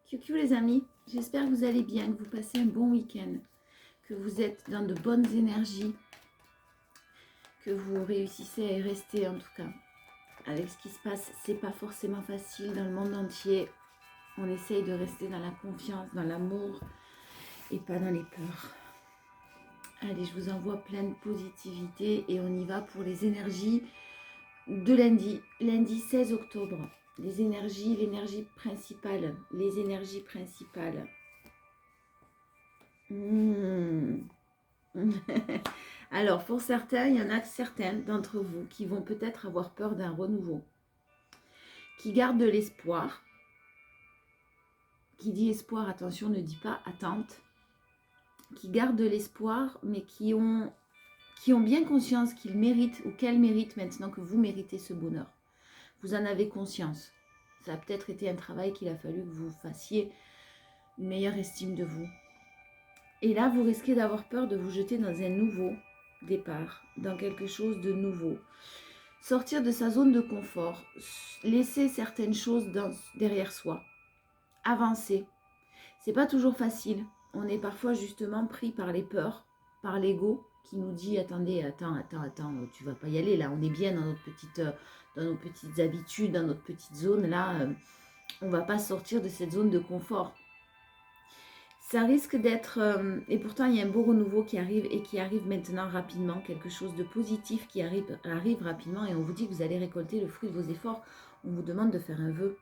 Coucou les amis, j'espère que vous allez bien, que vous passez un bon week-end, que vous êtes dans de bonnes énergies, que vous réussissez à y rester en tout cas. Avec ce qui se passe, c'est pas forcément facile dans le monde entier. On essaye de rester dans la confiance, dans l'amour et pas dans les peurs. Allez, je vous envoie plein de positivité et on y va pour les énergies de lundi 16 octobre. Les énergies, l'énergie principale, les énergies principales. Alors, pour certains, il y en a certains d'entre vous qui vont peut-être avoir peur d'un renouveau, qui gardent de l'espoir. Qui dit espoir, attention, ne dit pas attente. Qui gardent de l'espoir, mais qui ont bien conscience qu'ils méritent ou qu'elles méritent maintenant que vous méritez ce bonheur. Vous en avez conscience. Ça a peut-être été un travail qu'il a fallu que vous fassiez une meilleure estime de vous. Et là, vous risquez d'avoir peur de vous jeter dans un nouveau départ, dans quelque chose de nouveau. Sortir de sa zone de confort, laisser certaines choses derrière soi, avancer. C'est pas toujours facile. On est parfois justement pris par les peurs, par l'ego qui nous dit attendez, attends, tu vas pas y aller là. On est bien dans nos petites habitudes, dans notre petite zone là. On va pas sortir de cette zone de confort. Ça risque d'être, et pourtant il y a un beau renouveau qui arrive et qui arrive maintenant rapidement, quelque chose de positif qui arrive rapidement et on vous dit que vous allez récolter le fruit de vos efforts. On vous demande de faire un vœu.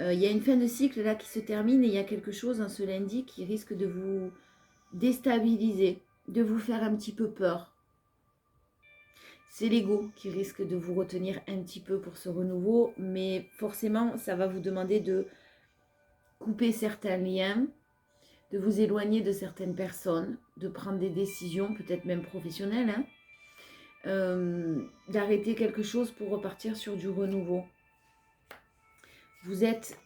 Il y a une fin de cycle là qui se termine et il y a quelque chose en ce lundi qui risque de vous déstabiliser, de vous faire un petit peu peur. C'est l'ego qui risque de vous retenir un petit peu pour ce renouveau, mais forcément ça va vous demander de couper certains liens, de vous éloigner de certaines personnes, de prendre des décisions, peut-être même professionnelles, d'arrêter quelque chose pour repartir sur du renouveau. Vous êtes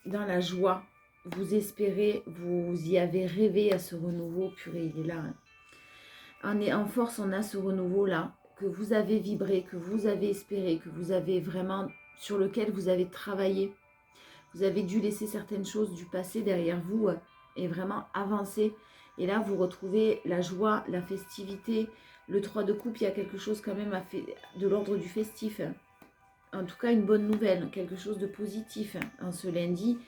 dans la joie, vous espérez, vous y avez rêvé à ce renouveau, purée, il est là. En force, on a ce renouveau-là, que vous avez vibré, que vous avez espéré, que vous avez vraiment, sur lequel vous avez travaillé. Vous avez dû laisser certaines choses du passé derrière vous et vraiment avancer. Et là, vous retrouvez la joie, la festivité. Le 3 de coupe, il y a quelque chose quand même de l'ordre du festif. En tout cas, une bonne nouvelle, quelque chose de positif en ce lundi.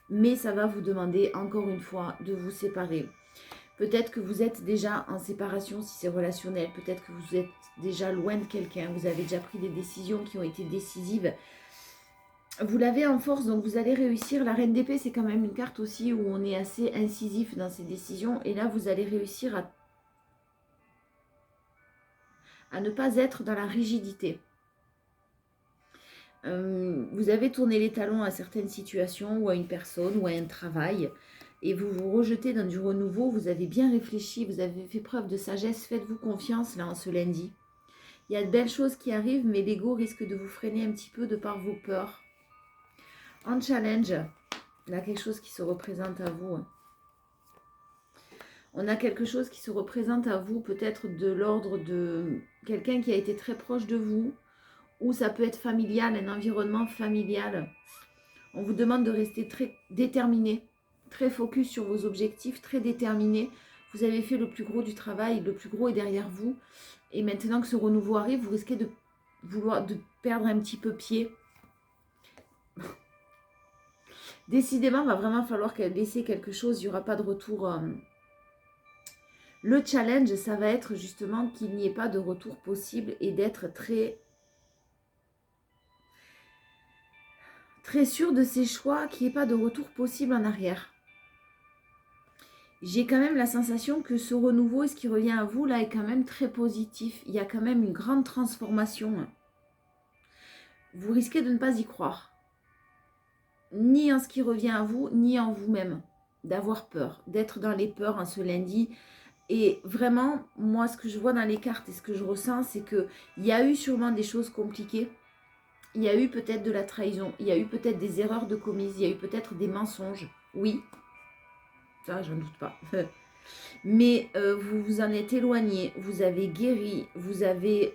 Mais ça va vous demander, encore une fois, de vous séparer. Peut-être que vous êtes déjà en séparation si c'est relationnel. Peut-être que vous êtes déjà loin de quelqu'un. Vous avez déjà pris des décisions qui ont été décisives. Vous l'avez en force, donc vous allez réussir. La reine d'épée, c'est quand même une carte aussi où on est assez incisif dans ses décisions. Et là, vous allez réussir à ne pas être dans la rigidité. Vous avez tourné les talons à certaines situations ou à une personne ou à un travail et vous vous rejetez dans du renouveau. Vous avez bien réfléchi, vous avez fait preuve de sagesse. Faites-vous confiance là en ce lundi. Il y a de belles choses qui arrivent, mais l'ego risque de vous freiner un petit peu de par vos peurs. En challenge, là quelque chose qui se représente à vous. On a quelque chose qui se représente à vous, peut-être de l'ordre de quelqu'un qui a été très proche de vous, ou ça peut être familial, un environnement familial. On vous demande de rester très déterminé, très focus sur vos objectifs, très déterminé. Vous avez fait le plus gros du travail, le plus gros est derrière vous. Et maintenant que ce renouveau arrive, vous risquez de perdre un petit peu pied. Décidément, il va vraiment falloir laisser quelque chose, il n'y aura pas de retour. Le challenge, ça va être justement qu'il n'y ait pas de retour possible et d'être très sûr de ses choix, qu'il n'y ait pas de retour possible en arrière. J'ai quand même la sensation que ce renouveau et ce qui revient à vous là est quand même très positif. Il y a quand même une grande transformation. Vous risquez de ne pas y croire. Ni en ce qui revient à vous, ni en vous-même. D'avoir peur, d'être dans les peurs en ce lundi. Et vraiment, moi, ce que je vois dans les cartes et ce que je ressens, c'est qu'il y a eu sûrement des choses compliquées. Il y a eu peut-être de la trahison. Il y a eu peut-être des erreurs de commises. Il y a eu peut-être des mensonges. Oui, ça, j'en doute pas. Mais vous vous en êtes éloigné. Vous avez guéri. Vous avez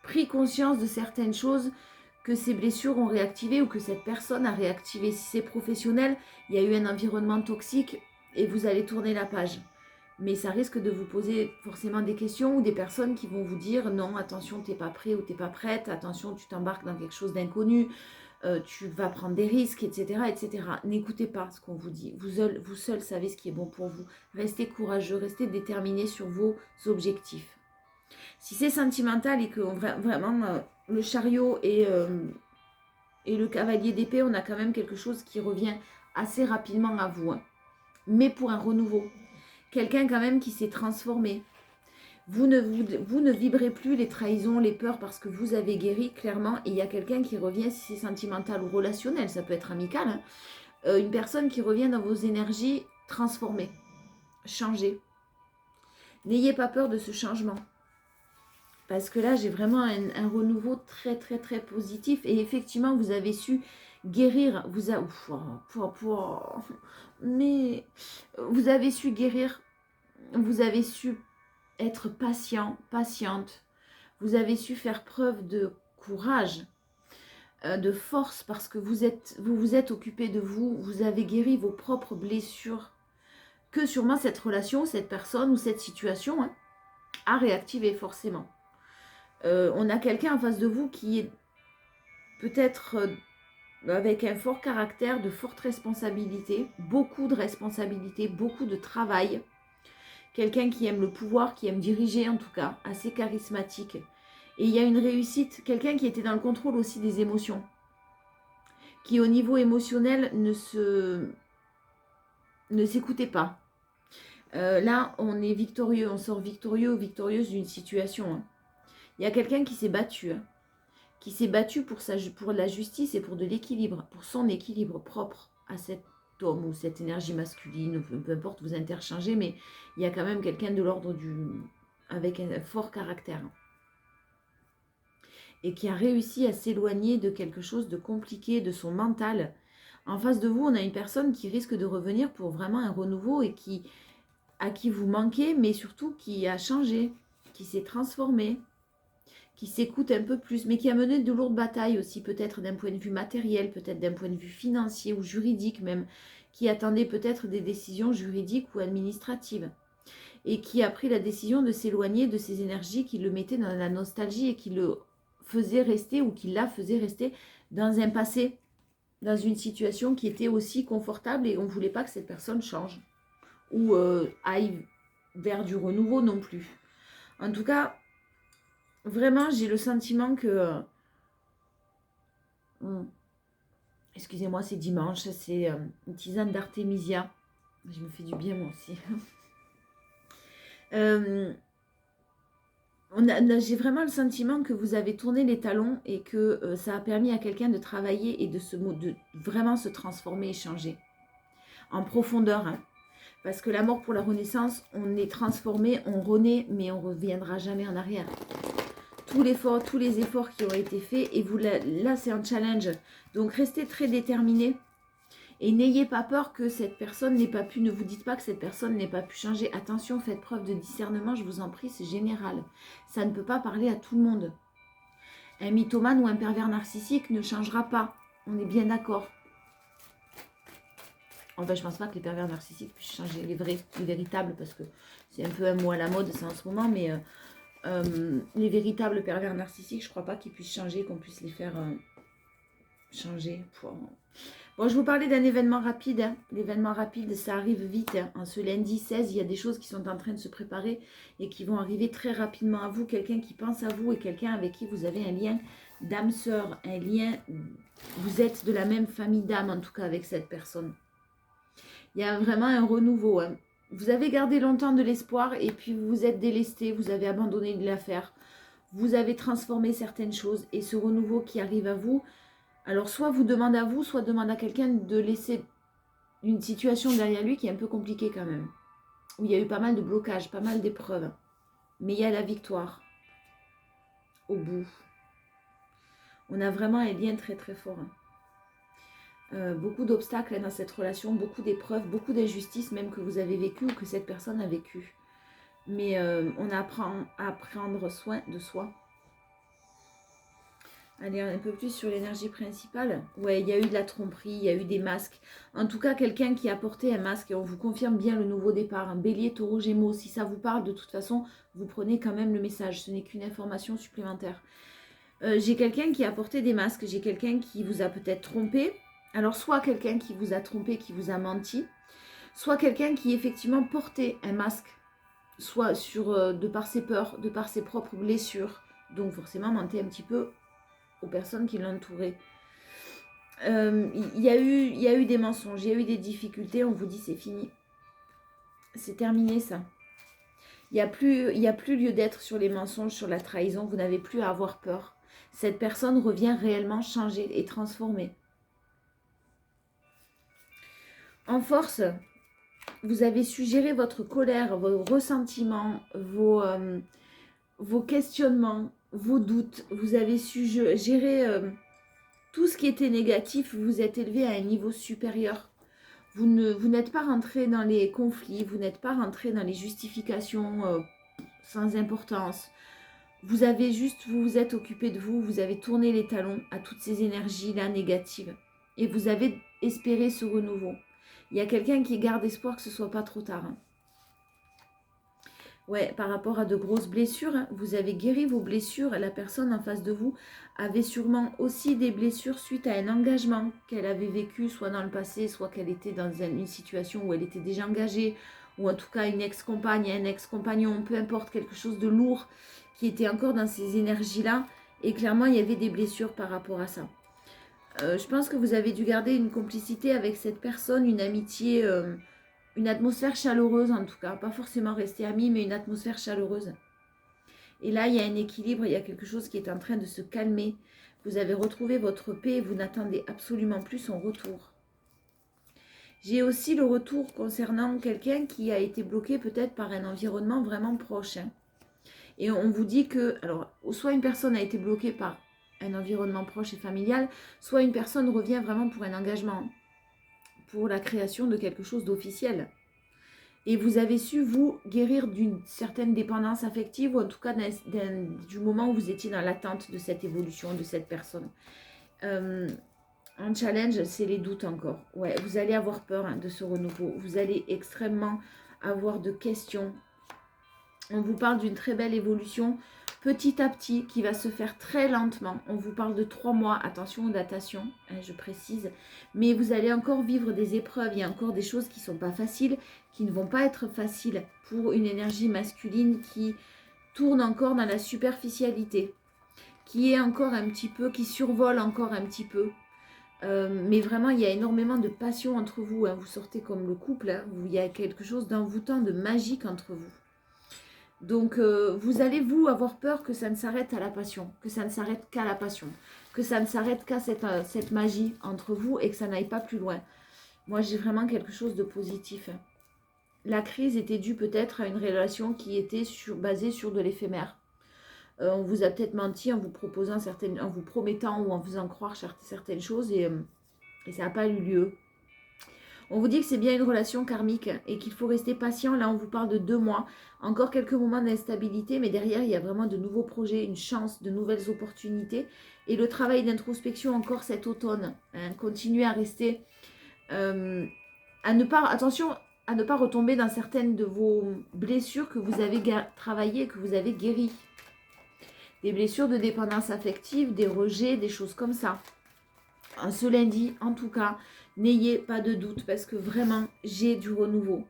pris conscience de certaines choses que ces blessures ont réactivé ou que cette personne a réactivé. Si c'est professionnel, il y a eu un environnement toxique et vous allez tourner la page. Mais ça risque de vous poser forcément des questions ou des personnes qui vont vous dire non, attention, t'es pas prêt ou t'es pas prête, attention, tu t'embarques dans quelque chose d'inconnu, tu vas prendre des risques, etc. etc. N'écoutez pas ce qu'on vous dit. Vous seul savez ce qui est bon pour vous. Restez courageux, restez déterminé sur vos objectifs. Si c'est sentimental et que vraiment le chariot et le cavalier d'épée, on a quand même quelque chose qui revient assez rapidement à vous. Hein. Mais pour un renouveau. Quelqu'un quand même qui s'est transformé. Vous ne vibrez plus les trahisons, les peurs parce que vous avez guéri clairement. Et il y a quelqu'un qui revient, si c'est sentimental ou relationnel, ça peut être amical. Hein, une personne qui revient dans vos énergies transformées, changées. N'ayez pas peur de ce changement. Parce que là, j'ai vraiment un renouveau très, très, très positif. Et effectivement, vous avez su guérir. Mais vous avez su guérir. Vous avez su être patient, patiente. Vous avez su faire preuve de courage, de force. Parce que vous vous êtes occupé de vous. Vous avez guéri vos propres blessures. Que sûrement cette relation, cette personne ou cette situation a réactivé forcément. On a quelqu'un en face de vous qui est peut-être avec un fort caractère, de fortes responsabilités, beaucoup de responsabilités, beaucoup de travail. Quelqu'un qui aime le pouvoir, qui aime diriger en tout cas, assez charismatique. Et il y a une réussite, quelqu'un qui était dans le contrôle aussi des émotions, qui au niveau émotionnel ne s'écoutait pas. Là, on est victorieux, on sort victorieux ou victorieuse d'une situation. Hein. Il y a quelqu'un qui s'est battu, hein, qui s'est battu pour la justice et pour de l'équilibre, pour son équilibre propre à cet homme ou cette énergie masculine, peu importe, vous interchangez, mais il y a quand même quelqu'un de l'ordre avec un fort caractère. Et qui a réussi à s'éloigner de quelque chose de compliqué, de son mental. En face de vous, on a une personne qui risque de revenir pour vraiment un renouveau et à qui vous manquez, mais surtout qui a changé, qui s'est transformé, qui s'écoute un peu plus, mais qui a mené de lourdes batailles aussi, peut-être d'un point de vue matériel, peut-être d'un point de vue financier ou juridique même, qui attendait peut-être des décisions juridiques ou administratives, et qui a pris la décision de s'éloigner de ces énergies qui le mettaient dans la nostalgie et qui le faisait rester ou qui la faisait rester dans un passé, dans une situation qui était aussi confortable et on ne voulait pas que cette personne change ou aille vers du renouveau non plus. En tout cas, vraiment, j'ai le sentiment que... excusez-moi, c'est dimanche, c'est une tisane d'Artémisia. Je me fais du bien moi aussi. J'ai vraiment le sentiment que vous avez tourné les talons et que ça a permis à quelqu'un de travailler et de vraiment se transformer et changer en profondeur. Hein. Parce que la mort pour la renaissance, on est transformé, on renaît, mais on ne reviendra jamais en arrière. Tous les efforts qui ont été faits, et vous là c'est un challenge. Donc restez très déterminés et n'ayez pas peur que cette personne n'ait pas pu, ne vous dites pas que cette personne n'ait pas pu changer. Attention, faites preuve de discernement, je vous en prie, c'est général. Ça ne peut pas parler à tout le monde. Un mythomane ou un pervers narcissique ne changera pas, on est bien d'accord. Enfin, je ne pense pas que les pervers narcissiques puissent changer, les vrais, les véritables, parce que c'est un peu un mot à la mode, c'est en ce moment, mais les véritables pervers narcissiques, je ne crois pas qu'ils puissent changer, qu'on puisse les faire changer. Bon, je vous parlais d'un événement rapide. Hein. L'événement rapide, ça arrive vite. Hein. Ce lundi 16, il y a des choses qui sont en train de se préparer et qui vont arriver très rapidement à vous. Quelqu'un qui pense à vous et quelqu'un avec qui vous avez un lien d'âme sœur, un lien, vous êtes de la même famille d'âme, en tout cas avec cette personne. Il y a vraiment un renouveau. Hein. Vous avez gardé longtemps de l'espoir et puis vous vous êtes délesté, vous avez abandonné l'affaire. Vous avez transformé certaines choses et ce renouveau qui arrive à vous, alors soit vous demande à vous, soit demande à quelqu'un de laisser une situation derrière lui qui est un peu compliquée quand même. Où il y a eu pas mal de blocages, pas mal d'épreuves. Mais il y a la victoire au bout. On a vraiment un lien très très fort. Hein. Beaucoup d'obstacles dans cette relation, beaucoup d'épreuves, beaucoup d'injustices même que vous avez vécues ou que cette personne a vécues. Mais on apprend à prendre soin de soi. Allez, un peu plus sur l'énergie principale. Ouais, il y a eu de la tromperie, il y a eu des masques. En tout cas, quelqu'un qui a porté un masque, et on vous confirme bien le nouveau départ. Un bélier, taureau, gémeaux, si ça vous parle, de toute façon, vous prenez quand même le message. Ce n'est qu'une information supplémentaire. J'ai quelqu'un qui a porté des masques, j'ai quelqu'un qui vous a peut-être trompé. Alors, soit quelqu'un qui vous a trompé, qui vous a menti, soit quelqu'un qui effectivement portait un masque, soit de par ses peurs, de par ses propres blessures. Donc, forcément, mentait un petit peu aux personnes qui l'entouraient. Il y a eu des mensonges, il y a eu des difficultés, on vous dit c'est fini. C'est terminé ça. Il n'y a plus lieu d'être sur les mensonges, sur la trahison, vous n'avez plus à avoir peur. Cette personne revient réellement changée et transformée. En force, vous avez su gérer votre colère, vos ressentiments, vos questionnements, vos doutes. Vous avez su gérer tout ce qui était négatif, vous vous êtes élevé à un niveau supérieur. Vous n'êtes pas rentré dans les conflits, vous n'êtes pas rentré dans les justifications sans importance. Vous avez juste, vous vous êtes occupé de vous, vous avez tourné les talons à toutes ces énergies-là négatives. Et vous avez espéré ce renouveau. Il y a quelqu'un qui garde espoir que ce ne soit pas trop tard. Hein. Ouais, par rapport à de grosses blessures, hein, vous avez guéri vos blessures. La personne en face de vous avait sûrement aussi des blessures suite à un engagement qu'elle avait vécu, soit dans le passé, soit qu'elle était dans une situation où elle était déjà engagée, ou en tout cas une ex-compagne, un ex-compagnon, peu importe, quelque chose de lourd qui était encore dans ces énergies-là. Et clairement, il y avait des blessures par rapport à ça. Je pense que vous avez dû garder une complicité avec cette personne, une amitié, une atmosphère chaleureuse en tout cas. Pas forcément rester amis, mais une atmosphère chaleureuse. Et là, il y a un équilibre, il y a quelque chose qui est en train de se calmer. Vous avez retrouvé votre paix et vous n'attendez absolument plus son retour. J'ai aussi le retour concernant quelqu'un qui a été bloqué peut-être par un environnement vraiment proche. Hein. Et on vous dit que, alors, soit une personne a été bloquée par un environnement proche et familial, soit une personne revient vraiment pour un engagement, pour la création de quelque chose d'officiel. Et vous avez su, vous, guérir d'une certaine dépendance affective, ou en tout cas du moment où vous étiez dans l'attente de cette évolution, de cette personne. Un challenge, c'est les doutes encore. Ouais, vous allez avoir peur hein, de ce renouveau. Vous allez extrêmement avoir de questions. On vous parle d'une très belle évolution petit à petit qui va se faire très lentement. On vous parle de 3 mois, attention aux datations, hein, je précise. Mais vous allez encore vivre des épreuves, il y a encore des choses qui ne sont pas faciles, qui ne vont pas être faciles pour une énergie masculine qui tourne encore dans la superficialité, qui est encore un petit peu, qui survole encore un petit peu. Mais vraiment, il y a énormément de passion entre vous. Hein. Vous sortez comme le couple, hein, où il y a quelque chose d'envoûtant, de magique entre vous. Donc, vous allez, vous, avoir peur que ça ne s'arrête à la passion, que ça ne s'arrête qu'à la passion, que ça ne s'arrête qu'à cette magie entre vous et que ça n'aille pas plus loin. Moi, j'ai vraiment quelque chose de positif. La crise était due peut-être à une relation qui était basée sur de l'éphémère. On vous a peut-être menti en vous proposant en vous promettant ou en faisant croire certaines choses et ça n'a pas eu lieu. On vous dit que c'est bien une relation karmique et qu'il faut rester patient. Là, on vous parle de 2 mois. Encore quelques moments d'instabilité, mais derrière, il y a vraiment de nouveaux projets, une chance, de nouvelles opportunités. Et le travail d'introspection encore cet automne. Hein, continuez à rester... attention à ne pas retomber dans certaines de vos blessures que vous avez travaillées, que vous avez guéries. Des blessures de dépendance affective, des rejets, des choses comme ça. Ce lundi, en tout cas, n'ayez pas de doute parce que vraiment, j'ai du renouveau.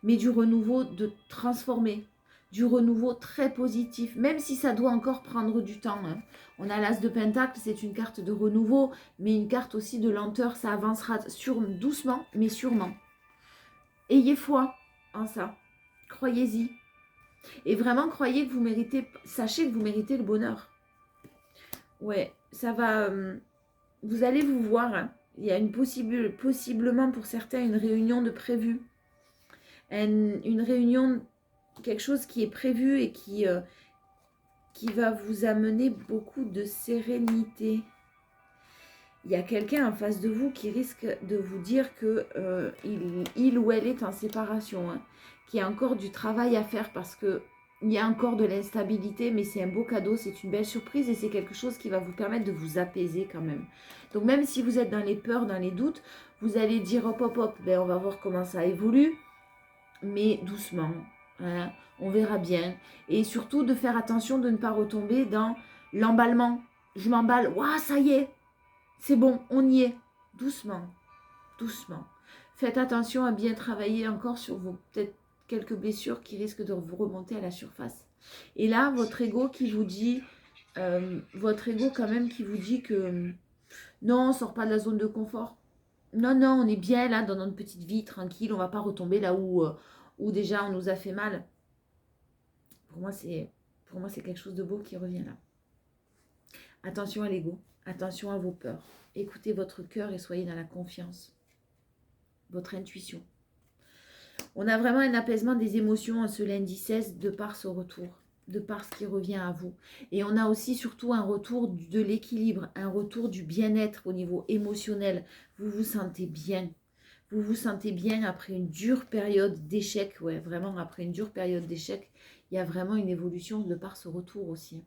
Mais du renouveau de transformer, du renouveau très positif, même si ça doit encore prendre du temps. Hein. On a l'As de Pentacle, c'est une carte de renouveau, mais une carte aussi de lenteur, ça avancera doucement, mais sûrement. Ayez foi en ça, croyez-y. Et vraiment, croyez que vous méritez, sachez que vous méritez le bonheur. Ouais, ça va... vous allez vous voir, hein. Il y a possiblement pour certains une réunion de prévu. Une réunion, quelque chose qui est prévu et qui va vous amener beaucoup de sérénité. Il y a quelqu'un en face de vous qui risque de vous dire que il ou elle est en séparation, hein, qu'il y a encore du travail à faire parce que il y a encore de l'instabilité, mais c'est un beau cadeau, c'est une belle surprise et c'est quelque chose qui va vous permettre de vous apaiser quand même. Donc même si vous êtes dans les peurs, dans les doutes, vous allez dire hop hop hop, ben, on va voir comment ça évolue, mais doucement, hein, on verra bien. Et surtout de faire attention de ne pas retomber dans l'emballement. Je m'emballe, waouh, ça y est, c'est bon, on y est. Doucement, doucement. Faites attention à bien travailler encore sur vos peut-être quelques blessures qui risquent de vous remonter à la surface. Et là, votre ego qui vous dit, votre ego quand même qui vous dit que non, on ne sort pas de la zone de confort. Non, non, on est bien là dans notre petite vie, tranquille, on ne va pas retomber là où déjà on nous a fait mal. Pour moi, c'est quelque chose de beau qui revient là. Attention à l'ego, attention à vos peurs. Écoutez votre cœur et soyez dans la confiance. Votre intuition. On a vraiment un apaisement des émotions en ce lundi 16 de par ce retour, de par ce qui revient à vous. Et on a aussi surtout un retour de l'équilibre, un retour du bien-être au niveau émotionnel. Vous vous sentez bien. Vous vous sentez bien après une dure période d'échec. Ouais, vraiment, après une dure période d'échec, il y a vraiment une évolution de par ce retour aussi.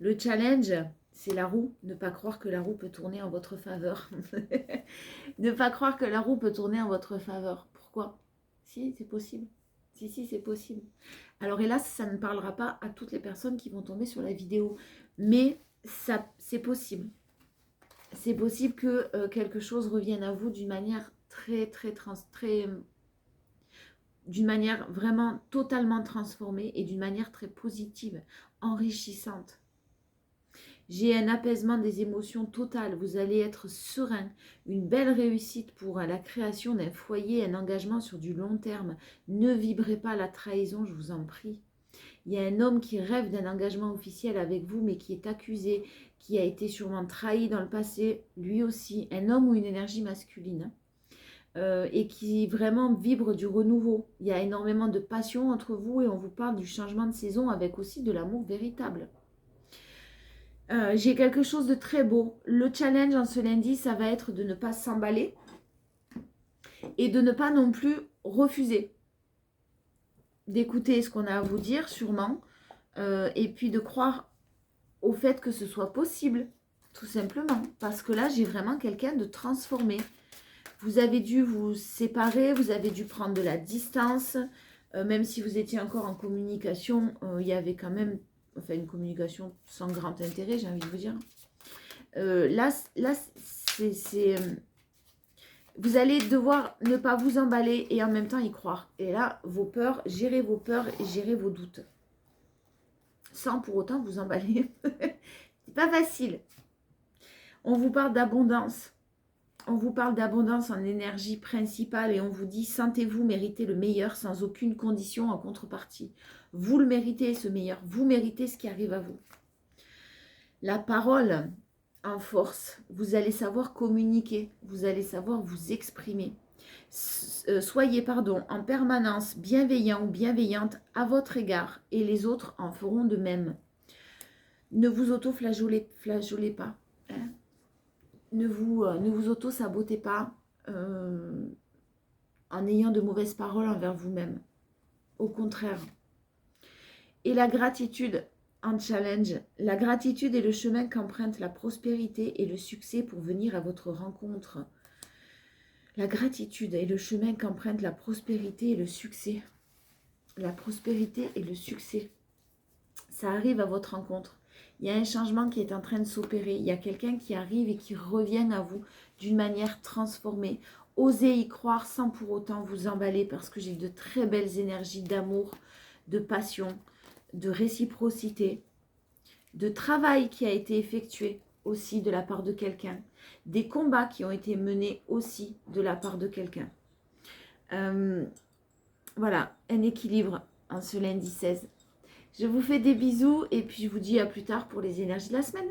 Le challenge, c'est la roue. Ne pas croire que la roue peut tourner en votre faveur. Ne pas croire que la roue peut tourner en votre faveur. Pourquoi? Si, c'est possible. Si, c'est possible. Alors hélas, ça ne parlera pas à toutes les personnes qui vont tomber sur la vidéo. Mais ça, c'est possible. C'est possible que quelque chose revienne à vous d'une manière d'une manière vraiment totalement transformée et d'une manière très positive, enrichissante. J'ai un apaisement des émotions total. Vous allez être serein. Une belle réussite pour la création d'un foyer, un engagement sur du long terme. Ne vibrez pas la trahison, je vous en prie. Il y a un homme qui rêve d'un engagement officiel avec vous, mais qui est accusé, qui a été sûrement trahi dans le passé, lui aussi. Un homme ou une énergie masculine. Et qui vraiment vibre du renouveau. Il y a énormément de passion entre vous et on vous parle du changement de saison avec aussi de l'amour véritable. J'ai quelque chose de très beau. Le challenge en ce lundi, ça va être de ne pas s'emballer et de ne pas non plus refuser. D'écouter ce qu'on a à vous dire, sûrement, et puis de croire au fait que ce soit possible, tout simplement. Parce que là, j'ai vraiment quelqu'un de transformé. Vous avez dû vous séparer, vous avez dû prendre de la distance, même si vous étiez encore en communication, il y avait quand même... Enfin, une communication sans grand intérêt, j'ai envie de vous dire. Là c'est vous allez devoir ne pas vous emballer et en même temps y croire. Et là, vos peurs, gérez vos peurs et gérez vos doutes. Sans pour autant vous emballer. C'est pas facile. On vous parle d'abondance. On vous parle d'abondance en énergie principale et on vous dit, sentez-vous mériter le meilleur sans aucune condition en contrepartie. Vous le méritez, ce meilleur. Vous méritez ce qui arrive à vous. La parole en force. Vous allez savoir communiquer. Vous allez savoir vous exprimer. Soyez, en permanence bienveillant ou bienveillante à votre égard et les autres en feront de même. Ne vous auto-flageolez pas. Hein. Ne vous auto-sabotez pas en ayant de mauvaises paroles envers vous-même. Au contraire. Et la gratitude en challenge. La gratitude est le chemin qu'emprunte la prospérité et le succès pour venir à votre rencontre. La gratitude est le chemin qu'emprunte la prospérité et le succès. La prospérité et le succès. Ça arrive à votre rencontre. Il y a un changement qui est en train de s'opérer. Il y a quelqu'un qui arrive et qui revient à vous d'une manière transformée. Osez y croire sans pour autant vous emballer parce que j'ai de très belles énergies d'amour, de passion, de réciprocité, de travail qui a été effectué aussi de la part de quelqu'un, des combats qui ont été menés aussi de la part de quelqu'un. Voilà, un équilibre en ce lundi 16. Je vous fais des bisous et puis je vous dis à plus tard pour les énergies de la semaine.